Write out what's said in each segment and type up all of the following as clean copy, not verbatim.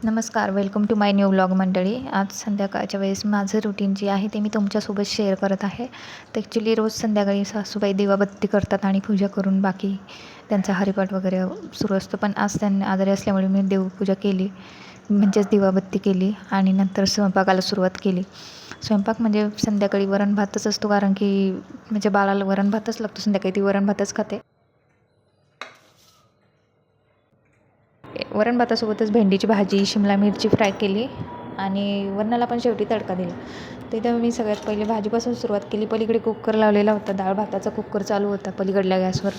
नमस्कार, welcome to my new vlog मंडळी. आज संध्याकाळच्या वेळेस माझं रुटीन जे आहे ते मी तुमच्यासोबत शेअर करत आहे. तर ॲक्च्युली रोज संध्याकाळी सासूबाई दिवाबत्ती करतात आणि पूजा करून बाकी त्यांचा हरिपाठ वगैरे सुरू असतो. पण आज त्यांनी आजारी असल्यामुळे मी देवपूजा केली, म्हणजेच दिवाबत्ती केली आणि नंतर स्वयंपाकाला सुरुवात केली. स्वयंपाक म्हणजे संध्याकाळी वरण भातच असतो, कारण की म्हणजे बाळाला वरण भातच लागतो. संध्याकाळी ती वरण भातच खाते. वरण भातासोबतच भेंडीची भाजी, शिमला मिरची फ्राय केली आणि वरणाला पण शेवटी तडका दिला. तर इथं मी सगळ्यात पहिले भाजीपासून सुरुवात केली. पलीकडे कुकर लावलेला होता, डाळ भाताचा कुकर चालू होता पलीकडल्या गॅसवर.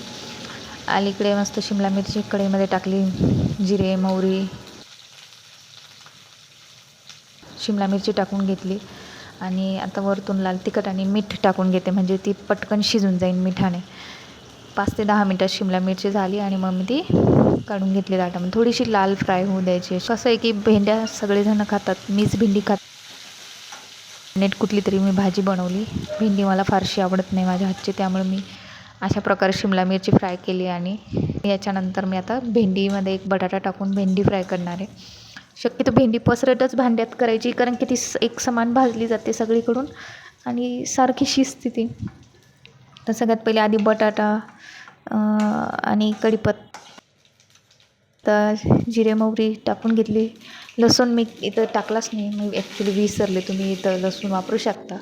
अलीकडे मस्त शिमला मिरची कढईमध्ये टाकली, जिरे मोहरी शिमला मिरची टाकून घेतली आणि आता वरतून लाल तिखट आणि मीठ टाकून घेते, म्हणजे ती पटकन शिजून जाईल मिठाने. 5 ते 10 मिनटात शिमला मिरची झाली आणि मग मी ती काढून घेतली ताटामध्ये. थोडीशी लाल फ्राय होऊ द्यायची. कसं आहे की भेंड्या सगळेजण खातात, मीच भेंडी कुठली तरी मी भाजी बनवली. भेंडी मला फारशी आवडत नाही माझ्या हातची, त्यामुळे मी अशा प्रकारे शिमला मिरची फ्राय केली आणि याच्यानंतर मी आता भेंडीमध्ये एक बटाटा टाकून भेंडी फ्राय करणार आहे. शक्यतो भेंडी पसरटच भांड्यात करायची, कारण की ती एक समान भाजली जाते सगळीकडून आणि सारखी शिजते ती. तर सगळ्यात पहिले आधी बटाटा आणि कढीपत्ता, जिरे मोहरी टाकून घेतली. लसूण मी इथं टाकलाच नाही, मी ॲक्च्युली विसरले. तुम्ही इथं लसूण वापरू शकता.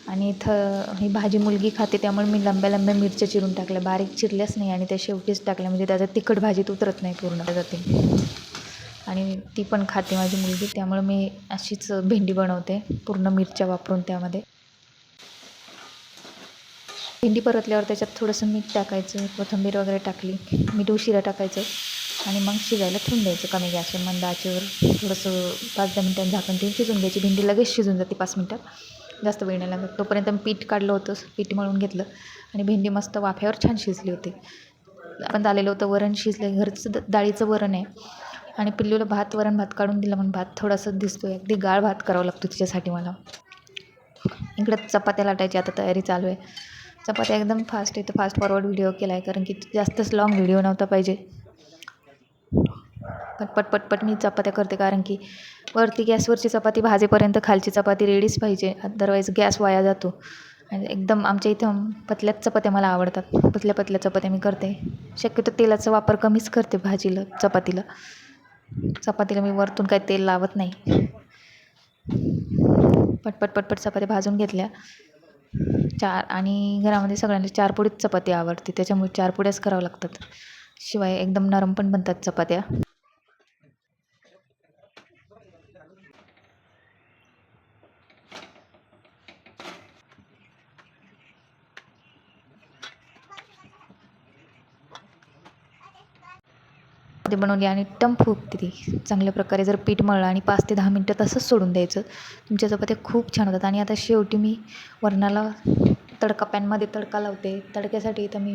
आणि इथं ही भाजी मुलगी खाते, त्यामुळे मी लंब्या लंब्या मिरच्या चिरून टाकल्या, बारीक चिरल्याच नाही आणि त्या शेवटीच टाकल्या, म्हणजे त्याचं तिखट भाजीत उतरत नाही पूर्ण जाते. आणि ती पण खाते माझी मुलगी, त्यामुळे मी अशीच भेंडी बनवते पूर्ण मिरच्या वापरून. त्यामध्ये भेंडी परतल्यावर त्याच्यात थोडंसं मीठ टाकायचं, कोथिंबीर वगैरे टाकली, मीठ उशिरा टाकायचं आणि मग शिजायला ठेवून द्यायचं कमी गॅसवर, मंद आचेवर. थोडंसं 5-10 मिनटांनी झाकण ठेवून शिजून द्यायची. भेंडी लगेच शिजून जाते 5 मिनटात, जास्त वेळ नाही लागत. तोपर्यंत मी पीठ काढलं होतं, पीठ मळून घेतलं आणि भेंडी मस्त वाफ्यावर छान शिजली होती. आपण झालेलं होतं वरण शिजलं, घरचं डाळीचं वरण आहे. आणि पिल्लूला वरण भात काढून दिला, म्हणून भात थोडासा दिसतोय. अगदी गाळ भात करावा लागतो तिच्यासाठी मला. इकडं चपात्या लाटायची आता तयारी चालू आहे. चपात्या एकदम फास्ट आहे, तर फास्ट फॉरवर्ड व्हिडिओ केला आहे, कारण की जास्तच लॉंग व्हिडिओ नव्हता पाहिजे. पटपट पटपट मी चपात्या करते, कारण की वरती गॅसवरची चपाती भाजेपर्यंत खालची चपाती रेडीच पाहिजे, अदरवाईज गॅस वाया जातो. आणि एकदम आमच्या इथं पतल्याच चपात्या मला आवडतात, पतल्या पतल्या चपात्या मी करते. शक्यतो तेलाचा वापर कमीच करते भाजीला, चपातीला मी वरतून काही तेल लावत नाही. पटपट पटपट चपात्या भाजून घेतल्या. आणि घरामध्ये सगळ्यांना 4 पोळीच चपाती आवडते, त्याच्यामुळे 4 पोळ्याच कराव्या लागतात, शिवाय एकदम नरम पण बनतात चपात्या. ते बनवली आणि टम फुगते ती चांगल्या प्रकारे. जर पीठ मळलं आणि 5 ते 10 मिनटं तसंच सोडून द्यायचं, तुमच्या चपात्या खूप छान होतात. आणि आता शेवटी मी वरणाला पॅनमध्ये तडका लावते. तडक्यासाठी इथं मी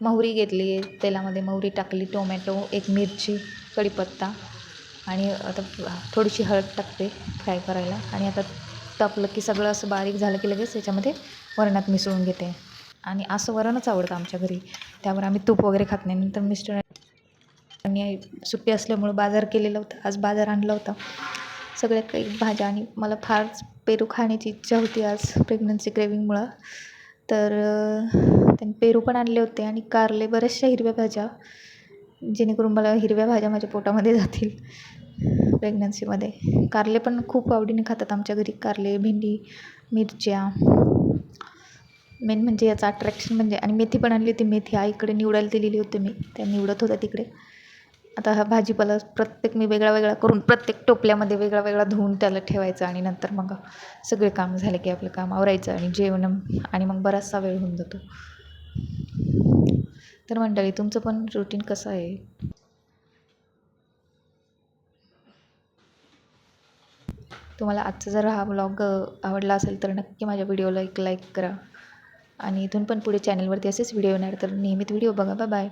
मोहरी घेतली, तेलामध्ये मोहरी टाकली, टोमॅटो, एक मिरची, कढीपत्ता आणि आता थोडीशी हळद टाकते फ्राय करायला. आणि आता तापलं की सगळं असं बारीक झालं की लगेच याच्यामध्ये वरणात मिसळून घेते. आणि असं वरणच आवडतं आमच्या घरी, त्यावर आम्ही तूप वगैरे खात नाही. नंतर मिस्टर आणि सुट्टी असल्यामुळं बाजार केलेला होता, आज बाजार आणला होता, सगळ्या काही भाज्या. आणि मला फारच पेरू खाण्याची इच्छा होती आज प्रेग्नन्सी क्रेविंगमुळं. तर त्यांनी पेरू पण आणले होते आणि कारले, बऱ्याचशा हिरव्या भाज्या, जेणेकरून मला हिरव्या भाज्या माझ्या पोटामध्ये जातील प्रेग्नन्सीमध्ये. कारले पण खूप आवडीने खातात आमच्या घरी, कारले, भेंडी, मिरच्या. मेन म्हणजे याचं अट्रॅक्शन म्हणजे. आणि मेथी पण आणली होती, मेथी आईकडे निवडायला दिलेली होती मी, त्या निवडत होत्या तिकडे. आता हा भाजीपाला प्रत्येक मी वेगळा वेगळा करून प्रत्येक टोपल्यामध्ये वेगळा वेगळा धुवून त्याला ठेवायचं. आणि नंतर मग सगळे काम झाले की आपलं काम आवरायचं आणि जेवण, आणि मग बराचसा वेळ होऊन जातो. तर मंडळी, तुमचं पण रुटीन कसं आहे? तुम्हाला आजचा जर हा व्लॉग आवडला असेल तर नक्की माझ्या व्हिडिओला एक लाईक करा. आणि इथून पण पुढे चॅनलवरती असेच व्हिडिओ येणार, तर नियमित व्हिडिओ बघा. Bye bye.